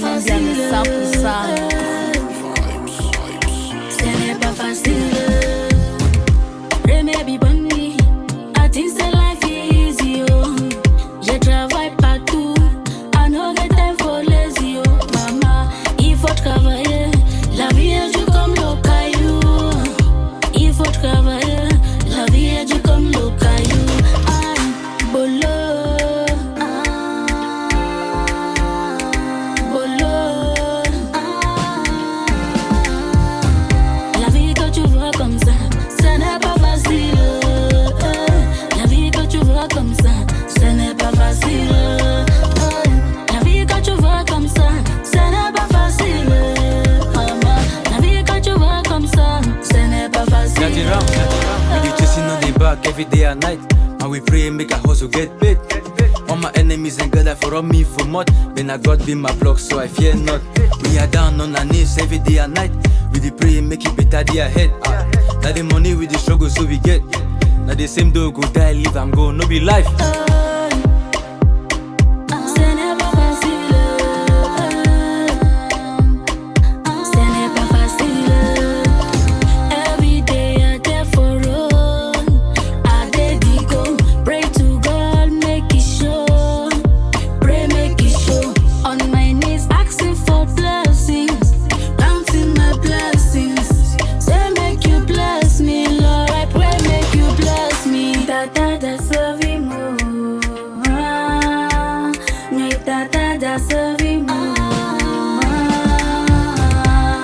on bien le 100%. Ce n'est pas facile. Remets Biboni, I think the life is easy. Oh. Je travaille partout, I no get time for lazy. Oh. Maman, il faut travailler. La vie est dure comme le caillou. Il faut travailler. La vie est dure comme le caillou. Aïe, bolo. La vie que tu vois comme ça, ce n'est pas facile. La vie que tu vois comme ça, ce n'est pas facile. La vie que tu vois comme ça, ce n'est pas facile. La vie que tu vois comme ça, ce n'est pas facile. We dey chasing on the back every day and night, and we pray make our hustle get paid. All my enemies and God for me for mud. Then I God be my block, so I fear not. We are down on our knees every day and night. We dey pray make it better day ahead. Now the money with the struggle so we get. Now the same door go die, live and go, no be life. Ce n'est pas facile. Ce n'est pas facile. Every day I dey for road. I dey dig go. Pray to God make it show. Pray make it show. On my knees asking for blessings. Counting my blessings. Say make you bless me, Lord. I pray make you bless me. Da da da servimo. Da servimo.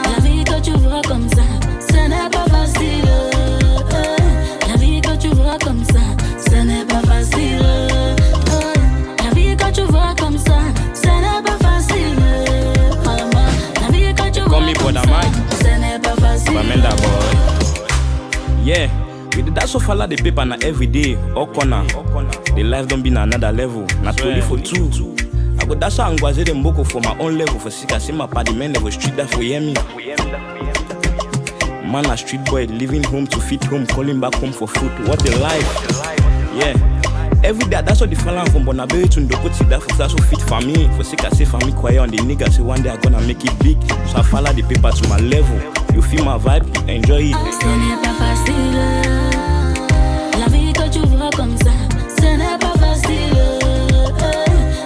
La vie que tu vois comme ça, ce n'est pas facile. La vie que tu vois comme ça, ce n'est pas facile. La vie que tu vois comme ça, ce n'est pas facile. La vie que tu vois comme ça, ce n'est pas facile. Bamenda boy. Yeah, we did that so follow the paper na every day, all corner. The life don't be na another level. Not only for two. I go dash and go the mboko for my own level. For sick I see my party men level street that for hear me. Man a street boy leaving home to feed home, calling back home for food. What a life. Yeah. Every day that's what the fallen from Bonaberry to Ndokoti that for that's so fit for me. For sick I say for me quiet on the nigga say one day I gonna make it big. So I follow the paper to my level. You feel my vibe, enjoy it. Ce n'est pas facile. La vie que tu vois comme ça, ce n'est pas facile.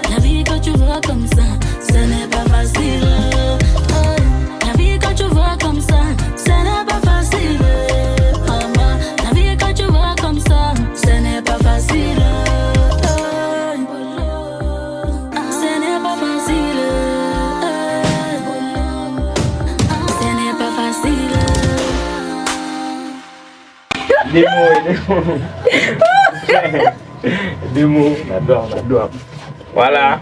La vie que tu vois comme ça, ce n'est pas facile. La vie que tu vois comme ça, ce n'est pas facile. La vie que tu vois comme ça, ce n'est pas facile. Ce n'est pas facile. Ce n'est pas facile. Des mots, on adore. Voilà.